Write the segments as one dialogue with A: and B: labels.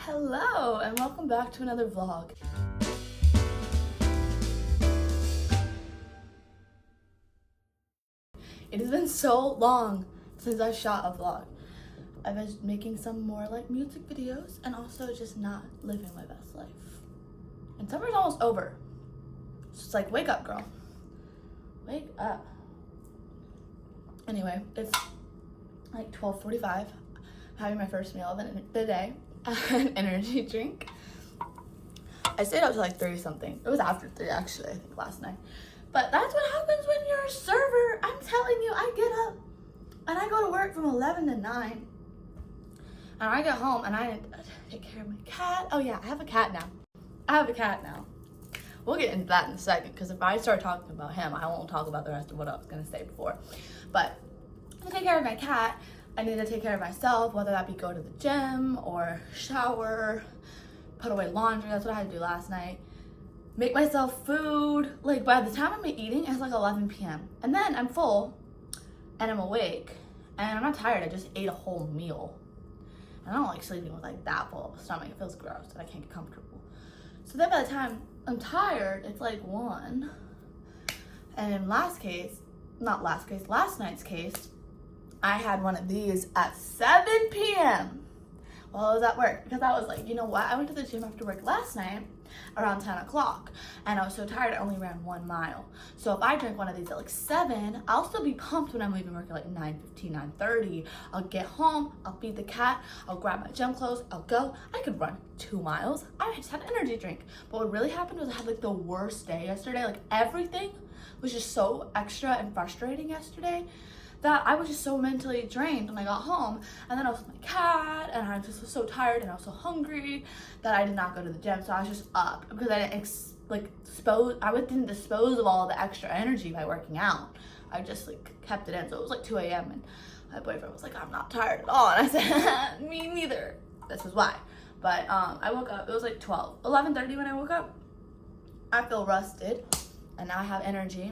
A: Hello and welcome back to another vlog. It has been so long since I shot a vlog. I've been making some more like music videos and also just not living my best life. And summer's almost over. So it's like, wake up, girl. Wake up. Anyway, it's like 12:45. I'm having my first meal of the day. An energy drink. I stayed up to like 30 something. It was after 3 actually, I think last night. But that's what happens when you're a server. I'm telling you, I get up and I go to work from 11 to 9. And I get home and I take care of my cat. Oh yeah, I have a cat now. We'll get into that in a second because if I start talking about him, I won't talk about the rest of what I was gonna say before. But I take care of my cat. I need to take care of myself, whether that be go to the gym or shower, put away laundry. That's what I had to do last night. Make myself food. Like by the time I'm eating, it's like 11 p.m. And then I'm full and I'm awake and I'm not tired. I just ate a whole meal. And I don't like sleeping with like that full of a stomach. It feels gross and I can't get comfortable. So then by the time I'm tired, it's like 1. And in last night's case, I had one of these at 7 p.m. while I was at work because I was like, you know what? I went to the gym after work last night around 10 o'clock and I was so tired I only ran 1 mile. So if I drink one of these at like 7, I'll still be pumped when I'm leaving work at like 9:15, 9:30. I'll get home, I'll feed the cat, I'll grab my gym clothes, I'll go. I could run 2 miles. I just had an energy drink. But what really happened was I had like the worst day yesterday. Like everything was just so extra and frustrating yesterday that I was just so mentally drained when I got home. And then I was with my cat and I just was so tired and I was so hungry that I did not go to the gym. So I was just up because I didn't didn't dispose of all the extra energy by working out. I just like kept it in. So it was like 2 a.m. and my boyfriend was like, I'm not tired at all. And I said, me neither. This is why. But I woke up, it was like 11:30 when I woke up. I feel rested and now I have energy.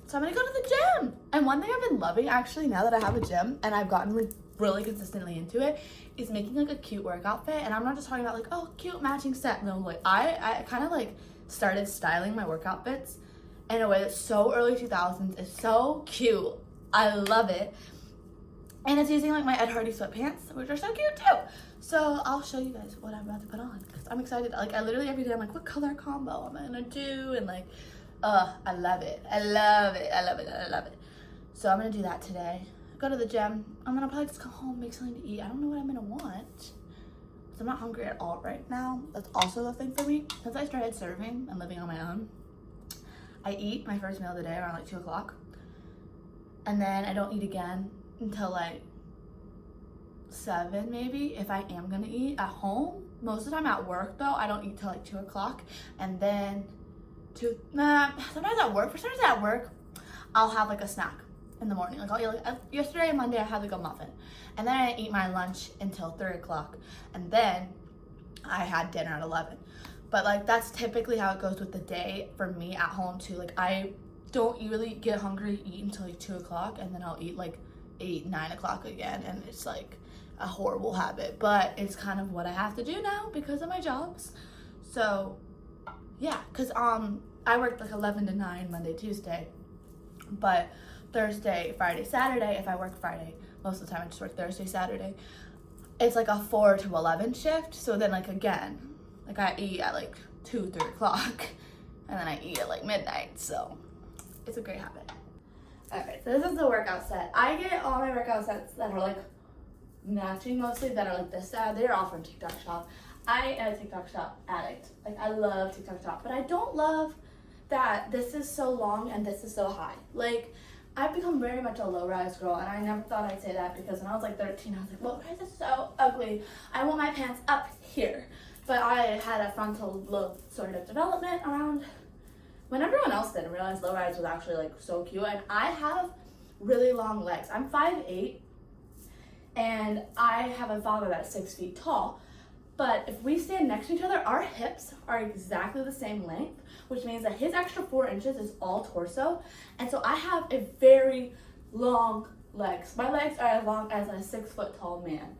A: So I'm gonna go to the gym. And one thing I've been loving actually now that I have a gym and I've gotten really consistently into it is making like a cute workout fit. And I'm not just talking about like, oh, cute matching set. No, like I kind of like started styling my workout fits in a way that's so early 2000s. It's so cute. I love it. And it's using like my Ed Hardy sweatpants, which are so cute too. So I'll show you guys what I'm about to put on because I'm excited. Like I literally every day I'm like, what color combo am I gonna do? And like, I love it. I love it. So I'm gonna do that today. Go to the gym. I'm gonna probably just come home, make something to eat. I don't know what I'm gonna want. So I'm not hungry at all right now. That's also the thing for me. Since I started serving and living on my own, I eat my first meal of the day around like 2 o'clock. And then I don't eat again until like 7 maybe, if I am gonna eat at home. Most of the time at work though, I don't eat till like 2 o'clock. And then sometimes at work, I'll have like a snack in the morning. Like I'll eat like yesterday and Monday I had like a muffin. And then I eat my lunch until 3 o'clock. And then I had dinner at 11. But like that's typically how it goes with the day for me at home too. Like I don't really get hungry, eat until like 2 o'clock and then I'll eat like 8, 9 o'clock again. And it's like a horrible habit, but it's kind of what I have to do now because of my jobs. So yeah, because I worked like 11 to 9 Monday, Tuesday, but Thursday, Friday, Saturday, if I work Friday, most of the time I just work Thursday, Saturday, it's like a 4 to 11 shift. So then like again, like I eat at like 2, 3 o'clock and then I eat at like midnight. So it's a great habit. Okay, so this is the workout set. I get all my workout sets that are like matching mostly, that are like this style. They're all from TikTok Shop. I am a TikTok Shop addict. Like I love TikTok Shop, but I don't love that this is so long and this is so high. Like I've become very much a low-rise girl and I never thought I'd say that because when I was like 13, I was like, low-rise is so ugly. I want my pants up here. But I had a frontal lobe sort of development around when everyone else didn't realize low-rise was actually like so cute. And I have really long legs. I'm 5'8", and I have a father that's 6 feet tall. But if we stand next to each other, our hips are exactly the same length, which means that his extra 4 inches is all torso. And so I have a very long legs. My legs are as long as a 6 foot tall man.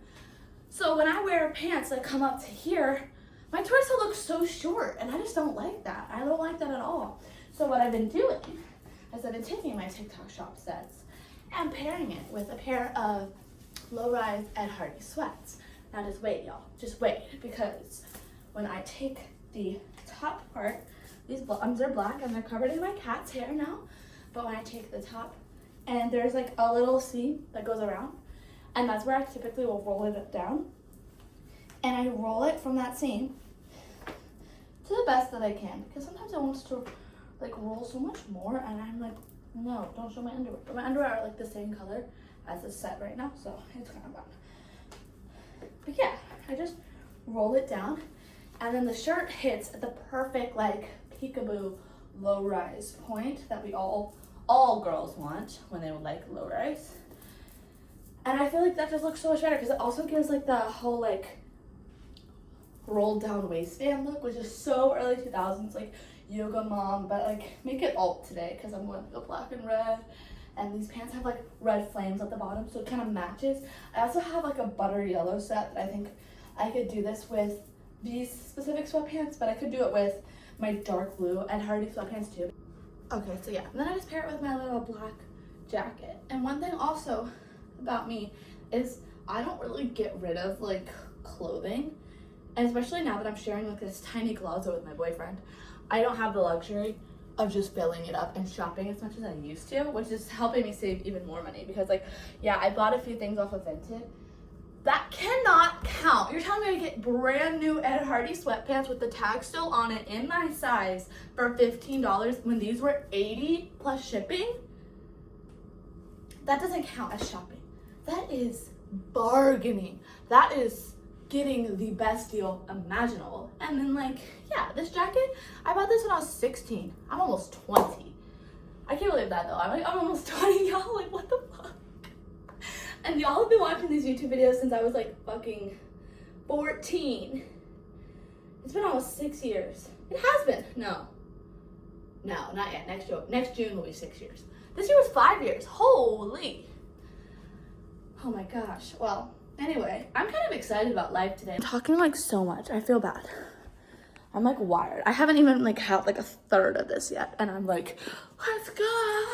A: So when I wear pants that come up to here, my torso looks so short, and I just don't like that. I don't like that at all. So what I've been doing is I've been taking my TikTok shop sets and pairing it with a pair of low-rise Ed Hardy sweats. Now just wait, y'all. Just wait, because when I take the top part, these bottoms are black and they're covered in my cat's hair now. But when I take the top, and there's like a little seam that goes around, and that's where I typically will roll it down. And I roll it from that seam to the best that I can, because sometimes it wants to like roll so much more, and I'm like, no, don't show my underwear. But my underwear are like the same color as the set right now, so it's kind of bad. But yeah, I just roll it down, and then the shirt hits at the perfect like peekaboo low rise point that we all girls want when they would like low rise. And I feel like that just looks so much better, because it also gives like the whole like rolled down waistband look, which is so early 2000s, like yoga mom, but like make it alt today, because I'm going to go black and red. And these pants have like red flames at the bottom, so it kind of matches. I also have like a butter yellow set that I think I could do this with these specific sweatpants, but I could do it with my dark blue Ed Hardy sweatpants too. Okay, so yeah, and then I just pair it with my little black jacket. And one thing also about me is I don't really get rid of like clothing, and especially now that I'm sharing like this tiny closet with my boyfriend, I don't have the luxury of just filling it up and shopping as much as I used to, which is helping me save even more money, because like, yeah, I bought a few things off of Vinted. That cannot count. You're telling me I get brand new Ed Hardy sweatpants with the tag still on it in my size for $15 when these were $80 plus shipping? That doesn't count as shopping. That is bargaining. That is getting the best deal imaginable. And then like, yeah, this jacket, I bought this when I was 16. I'm almost 20. I can't believe that though. I'm almost 20, y'all. Like, what the fuck? And y'all have been watching these YouTube videos since I was like fucking 14. It's been almost 6 years. It has been. No, not yet. Next June will be 6 years. This year was 5 years. Holy. Oh my gosh. Well, anyway, I'm kind of excited about life today. I'm talking like so much. I feel bad. I'm like wired. I haven't even like had like a third of this yet, and I'm like, let's go.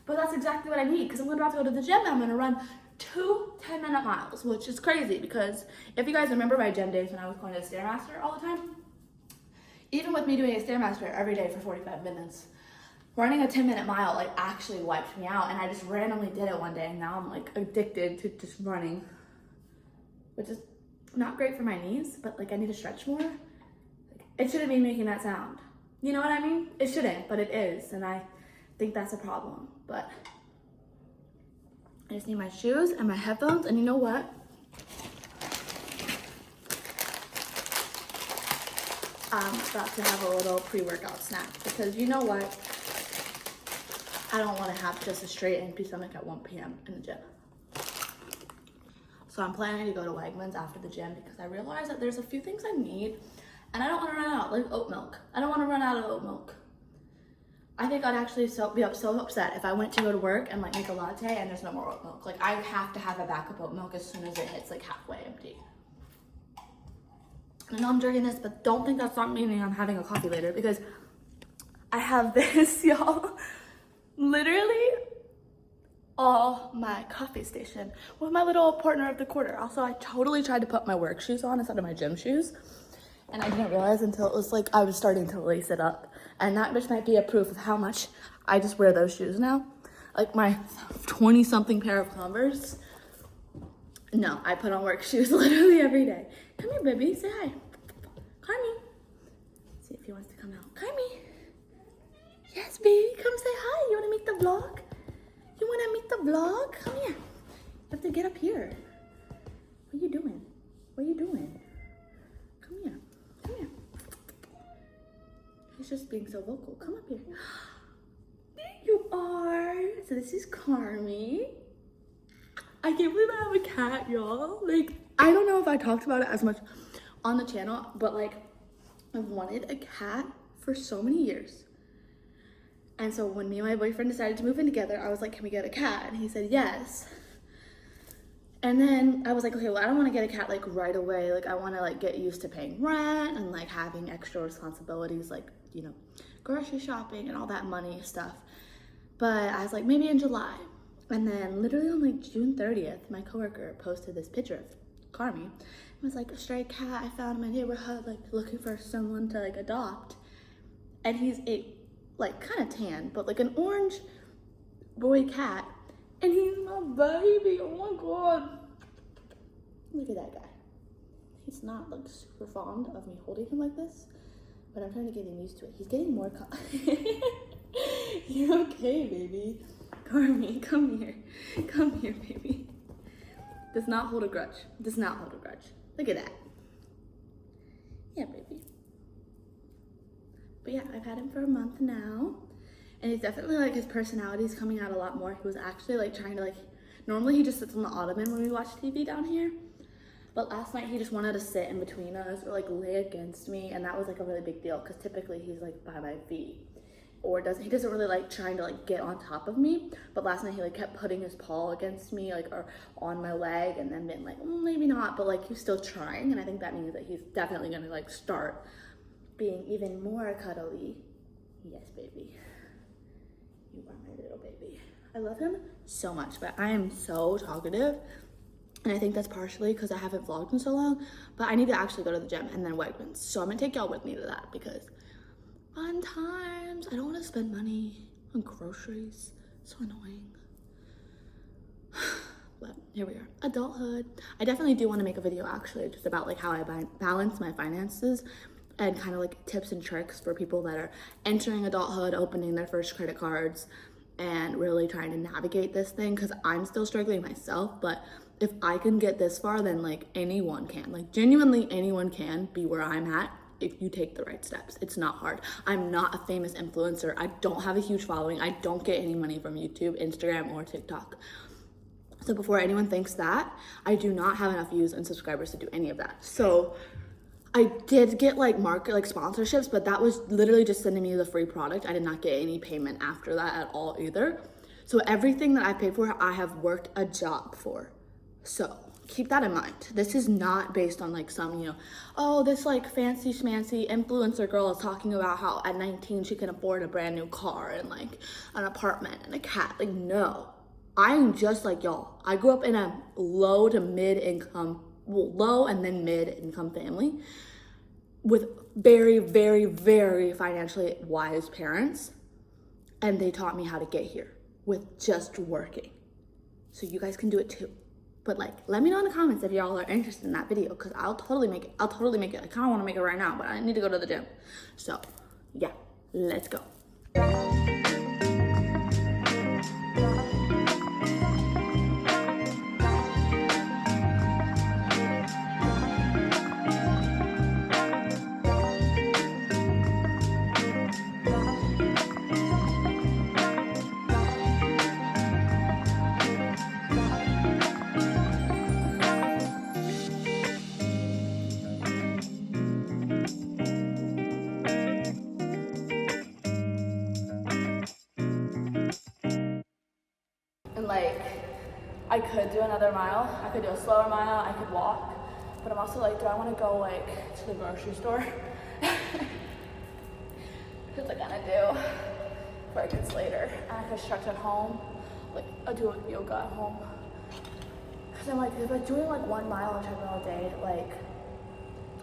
A: But that's exactly what I need, because I'm about to go to the gym and I'm gonna run 2 10-minute miles, which is crazy, because if you guys remember my gym days when I was going to Stairmaster all the time, even with me doing a Stairmaster every day for 45 minutes, running a 10-minute mile like actually wiped me out, and I just randomly did it one day, and now I'm like addicted to just running, which is not great for my knees, but like I need to stretch more. Like, it shouldn't be making that sound. You know what I mean? It shouldn't, but it is, and I think that's a problem. But I just need my shoes and my headphones, and you know what? I'm about to have a little pre-workout snack, because you know what? I don't want to have just a straight empty stomach at 1 p.m. in the gym. So I'm planning to go to Wegmans after the gym, because I realized that there's a few things I need and I don't want to run out, like oat milk. I don't want to run out of oat milk. I think I'd actually be so upset if I went to go to work and like make a latte and there's no more oat milk. Like, I have to have a backup oat milk as soon as it hits like halfway empty. I know I'm drinking this, but don't think that's not meaning I'm having a coffee later, because I have this, y'all. Literally all my coffee station with my little partner of the quarter. Also, I totally tried to put my work shoes on instead of my gym shoes, and I didn't realize until it was like I was starting to lace it up. And that just might be a proof of how much I just wear those shoes now. Like my 20-something pair of Converse. No, I put on work shoes literally every day. Come here, baby. Say hi. Carmi. See if he wants to come out. Carmi. Yes, baby. Come say hi. You want to meet the vlog? You want to meet the vlog? Come here. You have to get up here. What are you doing? What are you doing? Come here. Come here. He's just being so vocal. Come up here. There you are. So this is Carmi. I can't believe I have a cat, y'all. Like, I don't know if I talked about it as much on the channel, but like, I've wanted a cat for so many years. And so when me and my boyfriend decided to move in together, I was like, can we get a cat? And he said yes. And then I was like, okay, well, I don't want to get a cat like right away. Like I want to like get used to paying rent and like having extra responsibilities, like, you know, grocery shopping and all that money stuff. But I was like, maybe in July. And then literally on like June 30th, my coworker posted this picture of Carmi. It was like a stray cat I found in my neighborhood, like looking for someone to like adopt. And he's a like kind of tan, but like an orange boy cat. And he's my baby. Oh my god. Look at that guy. He's not like super fond of me holding him like this, but I'm trying to get him used to it. He's getting more You're okay, baby. Carmi, come here. Come here, baby. Does not hold a grudge. Does not hold a grudge. Look at that. Yeah, baby. But yeah, I've had him for a month now. And he's definitely like, his personality is coming out a lot more. He was actually like trying to like, normally he just sits on the ottoman when we watch TV down here. But last night he just wanted to sit in between us or like lay against me. And that was like a really big deal because typically he's like by my feet. Or he doesn't really like trying to like get on top of me. But last night he like kept putting his paw against me, like, or on my leg, and then been like, maybe not, but like he's still trying. And I think that means that he's definitely gonna like start being even more cuddly. Yes, baby. You are my little baby. I love him so much, but I am so talkative. And I think that's partially because I haven't vlogged in so long, but I need to actually go to the gym and then Wegmans. So I'm gonna take y'all with me to that because fun times. I don't want to spend money on groceries. So annoying. But here we are. Adulthood. I definitely do want to make a video actually just about like how I balance my finances and kind of like tips and tricks for people that are entering adulthood, opening their first credit cards, and really trying to navigate this thing because I'm still struggling myself. But if I can get this far, then like anyone can. Like genuinely anyone can be where I'm at if you take the right steps. It's not hard. I'm not a famous influencer. I don't have a huge following. I don't get any money from YouTube, Instagram, or TikTok. So before anyone thinks that, I do not have enough views and subscribers to do any of that. So I did get like market like sponsorships, but that was literally just sending me the free product. I did not get any payment after that at all either. So everything that I paid for, I have worked a job for. So keep that in mind. This is not based on like some, you know, oh, this like fancy schmancy influencer girl is talking about how at 19 she can afford a brand new car and like an apartment and a cat. Like, no, I'm just like y'all. I grew up in a low and then mid-income family with very, very, very financially wise parents. And they taught me how to get here with just working. So you guys can do it too. But like, let me know in the comments if y'all are interested in that video because I'll totally make it. I kind of want to make it right now, but I need to go to the gym. So yeah, let's go. And like, I could do another mile. I could do a slower mile. I could walk. But I'm also like, do I want to go like to the grocery store? Because I gotta do before it gets later. And I could stretch at home. Like, I'll do yoga at home. Because I'm like, if I'm doing like 1 mile on a treadmill a day, like,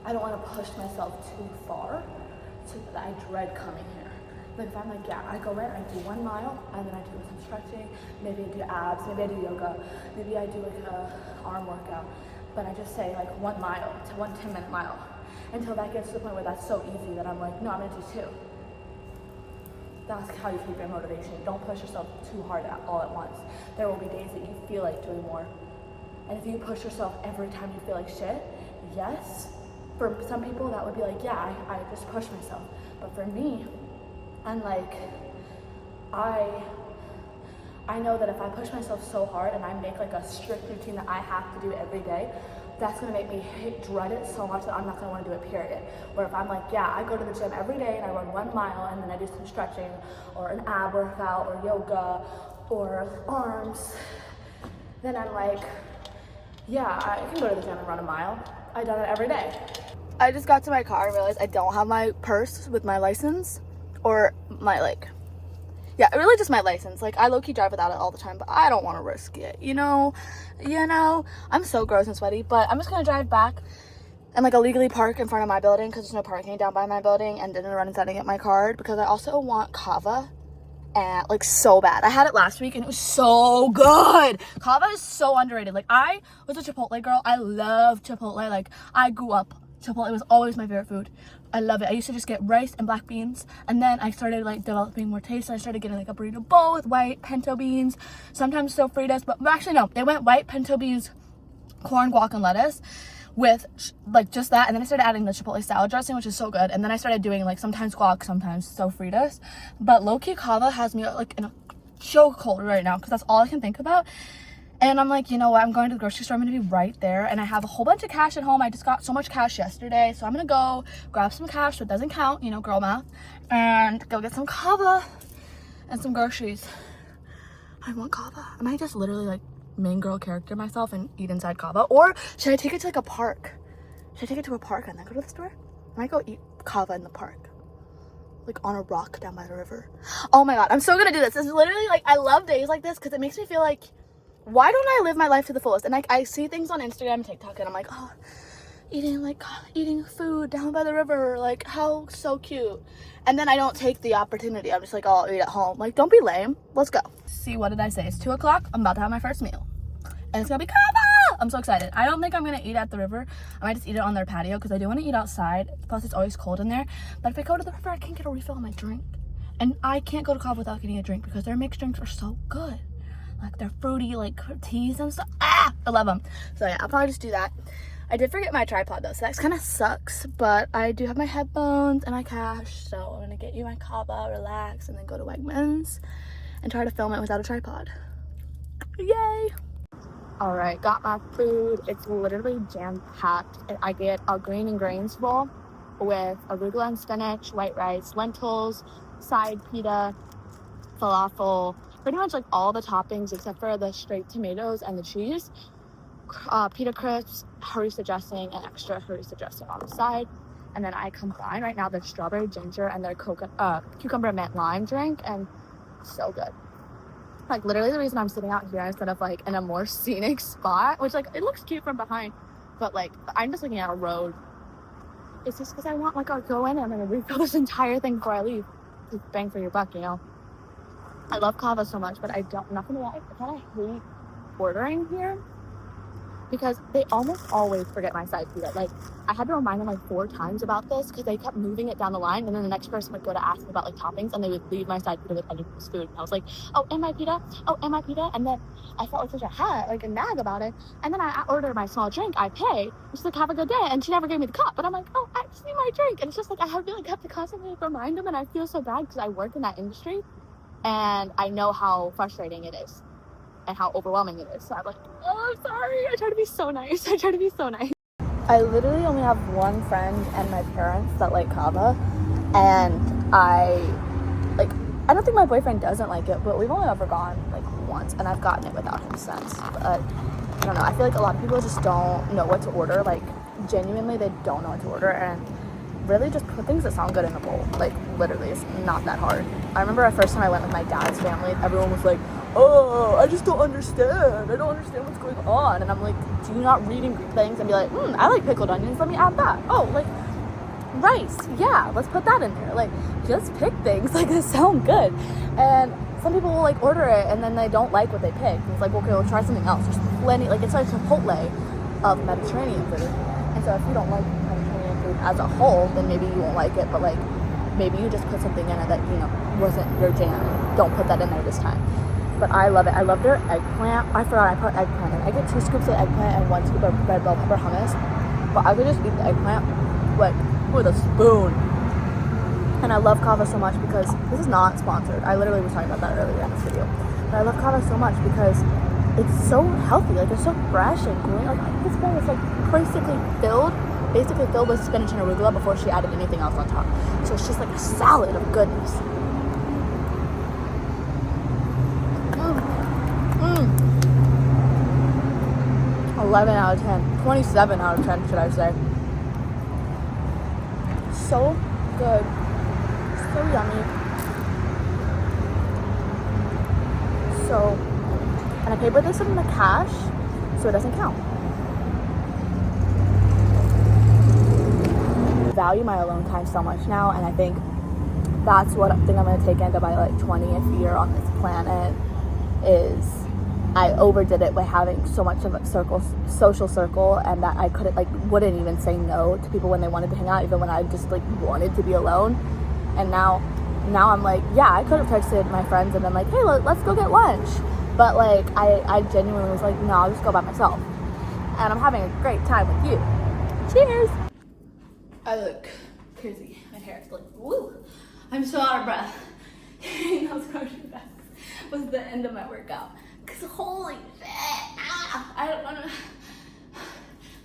A: I don't want to push myself too far so that I dread coming here. Like if I'm like, yeah, I go in, I do 1 mile, and then I do some stretching, maybe I do abs, maybe I do yoga, maybe I do like a arm workout, but I just say like 1 mile to 1 10-minute mile until that gets to the point where that's so easy that I'm like, no, I'm gonna do 2. That's how you keep your motivation. Don't push yourself too hard all at once. There will be days that you feel like doing more. And if you push yourself every time you feel like shit, yes, for some people that would be like, yeah, I just push myself. But for me, and like, I know that if I push myself so hard and I make like a strict routine that I have to do every day, that's gonna make me dread it so much that I'm not gonna wanna do it, period. Where if I'm like, yeah, I go to the gym every day and I run 1 mile and then I do some stretching or an ab workout or yoga or arms, then I'm like, Yeah, I can go to the gym and run a mile. I done it every day. I just got to my car and realized I don't have my purse with my license or my yeah, really just my license. Like, I low-key drive without it all the time, but I don't want to risk it, you know? I'm so gross and sweaty, but I'm just gonna drive back and like illegally park in front of my building because there's no parking down by my building, and then run inside and get my card because I also want kava, and like so bad. I had it last week and it was so good. Kava is so underrated. Like, I was a Chipotle girl. I love Chipotle. Like, I grew up Chipotle was always my favorite food. I love it. I used to just get rice and black beans, and then I started like developing more taste. I started getting like a burrito bowl with white pinto beans, sometimes sofritas, but actually no, they went white pinto beans, corn, guac, and lettuce with like just that, and then I started adding the Chipotle salad dressing, which is so good, and then I started doing like sometimes guac, sometimes sofritas. But low-key kava has me like in a chokehold right now because that's all I can think about. And I'm like, you know what, I'm going to the grocery store. I'm going to be right there. And I have a whole bunch of cash at home. I just got so much cash yesterday. So I'm going to go grab some cash, so it doesn't count, you know, girl math. And go get some kava and some groceries. I want kava. I might just literally like main girl character myself and eat inside kava. Or should I take it to like a park? Should I take it to a park and then go to the store? I might go eat kava in the park. Like on a rock down by the river. Oh my God, I'm so going to do this. This is literally like, I love days like this because it makes me feel like, why don't I live my life to the fullest? And like, I see things on Instagram and TikTok and I'm like, oh, eating food down by the river, like how so cute. And then I don't take the opportunity. I'm just like, oh, I'll eat at home. Like, don't be lame. Let's go. See, what did I say? It's 2 o'clock. I'm about to have my first meal. And it's gonna be kava! I'm so excited. I don't think I'm gonna eat at the river. I might just eat it on their patio because I do want to eat outside. Plus, it's always cold in there. But if I go to the river, I can't get a refill on my drink. And I can't go to kava without getting a drink because their mixed drinks are so good. Like, they're fruity, like, teas and stuff. I love them. So, yeah, I'll probably just do that. I did forget my tripod, though, so that kind of sucks. But I do have my headphones and my cash. So, I'm going to get you my kava, relax, and then go to Wegmans and try to film it without a tripod. Yay! All right, got my food. It's literally jam-packed. I get a green and grains bowl with arugula and spinach, white rice, lentils, side pita, falafel, pretty much like all the toppings except for the straight tomatoes and the cheese, pita crisps, harissa dressing, and extra harissa dressing on the side. And then I combine right now their strawberry ginger and their cucumber mint lime drink, and so good. Like, literally the reason I'm sitting out here instead of like in a more scenic spot, which like it looks cute from behind, but like I'm just looking at a road. It's just because I want like I'll go in and I'm gonna refill this entire thing before I leave. Just bang for your buck, you know. I love kava so much, but not gonna lie, I kind of hate ordering here because they almost always forget my side pita. Like, I had to remind them like 4 times about this because they kept moving it down the line, and then the next person would go to ask me about like toppings, and they would leave my side pita with other people's food. And I was like, oh, and my pita? Oh, and my pita? And then I felt like such a nag about it. And then I ordered my small drink, I pay, and she's like, have a good day, and she never gave me the cup. But I'm like, oh, I just need my drink. And it's just like, I have to constantly remind them, and I feel so bad because I work in that industry. And I know how frustrating it is and how overwhelming it is. So I'm like, oh, I'm sorry. I try to be so nice. I literally only have one friend and my parents that like kava. And I don't think my boyfriend doesn't like it, but we've only ever gone like once. And I've gotten it without him since. But I don't know. I feel like a lot of people just don't know what to order. Like, genuinely, they don't know what to order. And really just put things that sound good in a bowl. Like, literally, it's not that hard. I remember the first time I went with my dad's family, everyone was like, oh, I just don't understand. I don't understand what's going on. And I'm like, do you not read things and be like, I like pickled onions, let me add that. Oh, like, rice, yeah, let's put that in there. Like, just pick things like that sound good. And some people will like order it and then they don't like what they pick. It's like, okay, we'll try something else. There's plenty, like, it's like Chipotle of Mediterranean food. And so if you don't like Mediterranean food as a whole, then maybe you won't like it, but like, maybe you just put something in it that, you know, wasn't your jam. Don't put that in there this time. But I love it. I love their eggplant. I forgot I put eggplant in. I get 2 scoops of eggplant and 1 scoop of red bell pepper hummus. But I could just eat the eggplant like with a spoon. And I love kava so much because this is not sponsored. I literally was talking about that earlier in this video. But I love kava so much because it's so healthy. Like, it's so fresh and green. Like, this bowl is like basically filled with spinach and arugula before she added anything else on top. So it's just like a salad of goodness. 11 out of 10, 27 out of 10, should I say. So good, so yummy. So, and I paid for this in the cash, so it doesn't count. I value my alone time so much now, and I think that's what I think I'm gonna take into my like 20th year on this planet. Is I overdid it by having so much of a social circle, and that I wouldn't even say no to people when they wanted to hang out, even when I just like wanted to be alone. And now I'm like, yeah, I could have texted my friends and been like, hey, let's go get lunch. But like, I genuinely was like, no, I'll just go by myself. And I'm having a great time with you. Cheers. I look crazy. My hair is like, woo. I'm so out of breath. Carrying those grocery bags was the end of my workout. Cause holy shit, I don't wanna.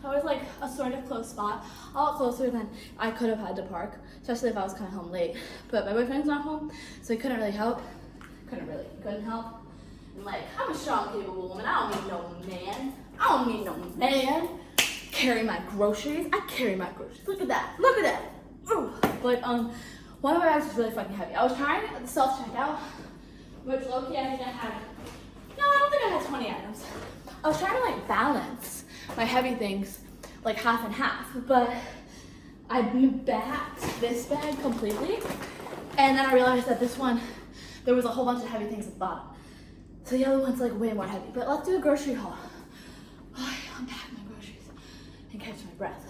A: I was like a sort of close spot, a lot closer than I could have had to park, especially if I was coming home late. But my boyfriend's not home, so he couldn't really help. Couldn't help. And like, I'm a strong, capable woman. I don't need no man. Carry my groceries. I carry my groceries. Look at that. Ooh. But one of my bags was really fucking heavy. I was trying the self-checkout, which low-key I think I had. No, I don't think I had 20 items. I was trying to like balance my heavy things like half and half, but I backed this bag completely, and then I realized that this one, there was a whole bunch of heavy things at the bottom. So the other one's like way more heavy. But let's do a grocery haul. I unpack my groceries and catch my breath.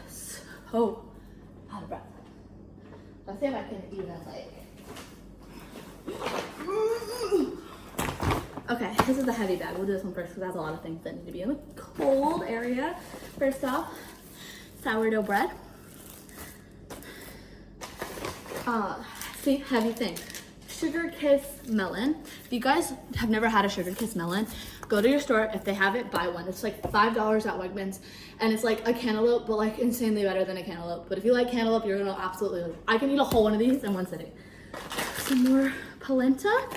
A: So out of breath. Let's see if I can even like. Okay, this is the heavy bag. We'll do this one first because that's a lot of things that need to be in the cold area. First off, sourdough bread. See, heavy thing. Sugar Kiss melon. If you guys have never had a Sugar Kiss melon, go to your store. If they have it, buy one. It's like $5 at Wegmans, and it's like a cantaloupe, but like insanely better than a cantaloupe. But if you like cantaloupe, you're gonna absolutely like it. I can eat a whole one of these in one sitting. Some more polenta,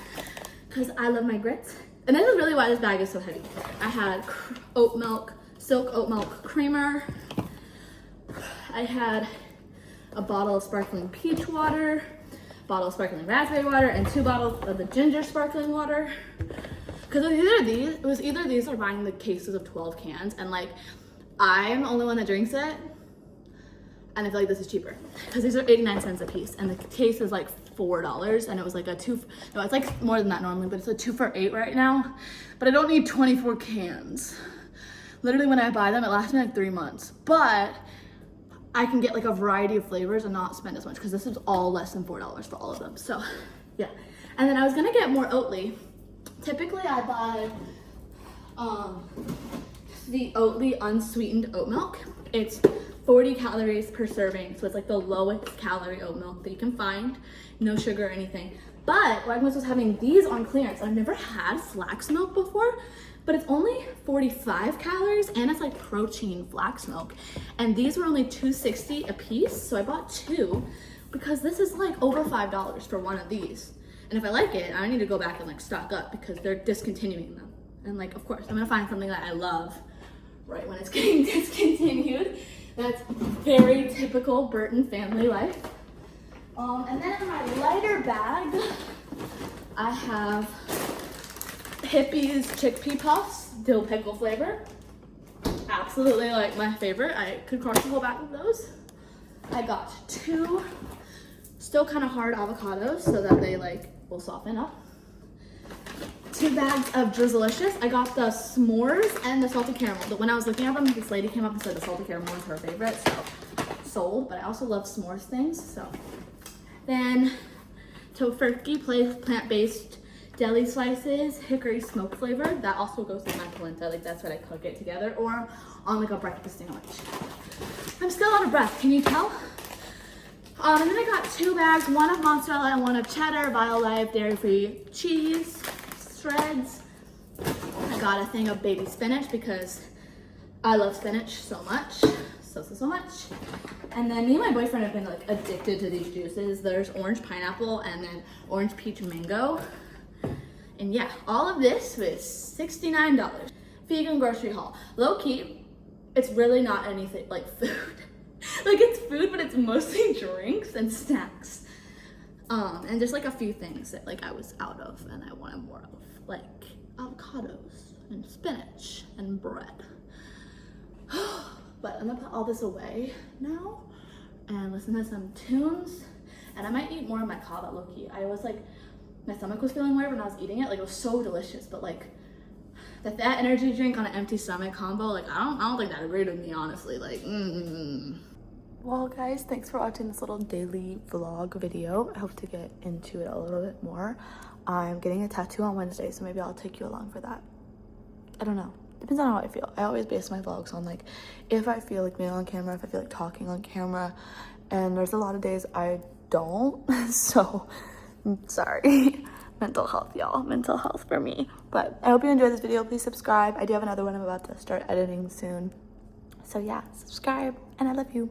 A: because I love my grits. And this is really why this bag is so heavy. I had silk oat milk creamer. I had a bottle of sparkling peach water, bottle of sparkling raspberry water, and 2 bottles of the ginger sparkling water. Because it was either these or buying the cases of 12 cans, and like I'm the only one that drinks it, and I feel like this is cheaper because these are 89 cents a piece, and the case is like $4, and it was like it's like more than that normally, but it's a 2 for $8 right now. But I don't need 24 cans. Literally when I buy them, it lasts me like 3 months, but I can get like a variety of flavors and not spend as much because this is all less than $4 for all of them. So yeah. And then I was gonna get more Oatly. Typically I buy the Oatly unsweetened oat milk. It's 40 calories per serving, so it's like the lowest calorie oat milk that you can find. No sugar or anything. But Wegmans was having these on clearance. I've never had flax milk before, but it's only 45 calories and it's like protein flax milk. And these were only $2.60 a piece, so I bought 2 because this is like over $5 for one of these. And if I like it, I need to go back and like stock up because they're discontinuing them. And like, of course, I'm gonna find something that I love right when it's getting discontinued. That's very typical Burton family life. And then in my lighter bag, I have Hippies chickpea puffs, dill pickle flavor. Absolutely like my favorite. I could crush a whole bag of those. I got 2 still kind of hard avocados so that they like will soften up. 2 bags of Drizzlicious. I got the s'mores and the salty caramel. But when I was looking at them, this lady came up and said the salty caramel was her favorite, so sold. But I also love s'mores things, so. Then Tofurkey plant-based deli slices, hickory smoked flavor. That also goes with my polenta. Like that's what I cook it together, or on like a breakfast sandwich. I'm still out of breath. Can you tell? And then I got 2 bags, one of mozzarella and one of cheddar, BioLife dairy-free cheese shreds. I got a thing of baby spinach because I love spinach so much, so much. And then me and my boyfriend have been like addicted to these juices. There's orange pineapple and then orange peach mango. And yeah, all of this was $69. vegan grocery haul. Low key, it's really not anything like food. Like it's food, but it's mostly drinks and snacks. And just like a few things that like I was out of and I wanted more of, like avocados and spinach and bread. But I'm gonna put all this away now and listen to some tunes. And I might eat more of my kava, low-key. I was like, my stomach was feeling weird when I was eating it. Like it was so delicious, but like that energy drink on an empty stomach combo, like I don't think that agreed with me, honestly. Like, Well guys, thanks for watching this little daily vlog video. I hope to get into it a little bit more. I'm getting a tattoo on Wednesday, so maybe I'll take you along for that. I don't know. Depends on how I feel. I always base my vlogs on like if I feel like being on camera, if I feel like talking on camera, and there's a lot of days I don't. So sorry. Mental health, y'all. Mental health for me. But I hope you enjoyed this video. Please subscribe. I do have another one I'm about to start editing soon. So yeah, subscribe and I love you.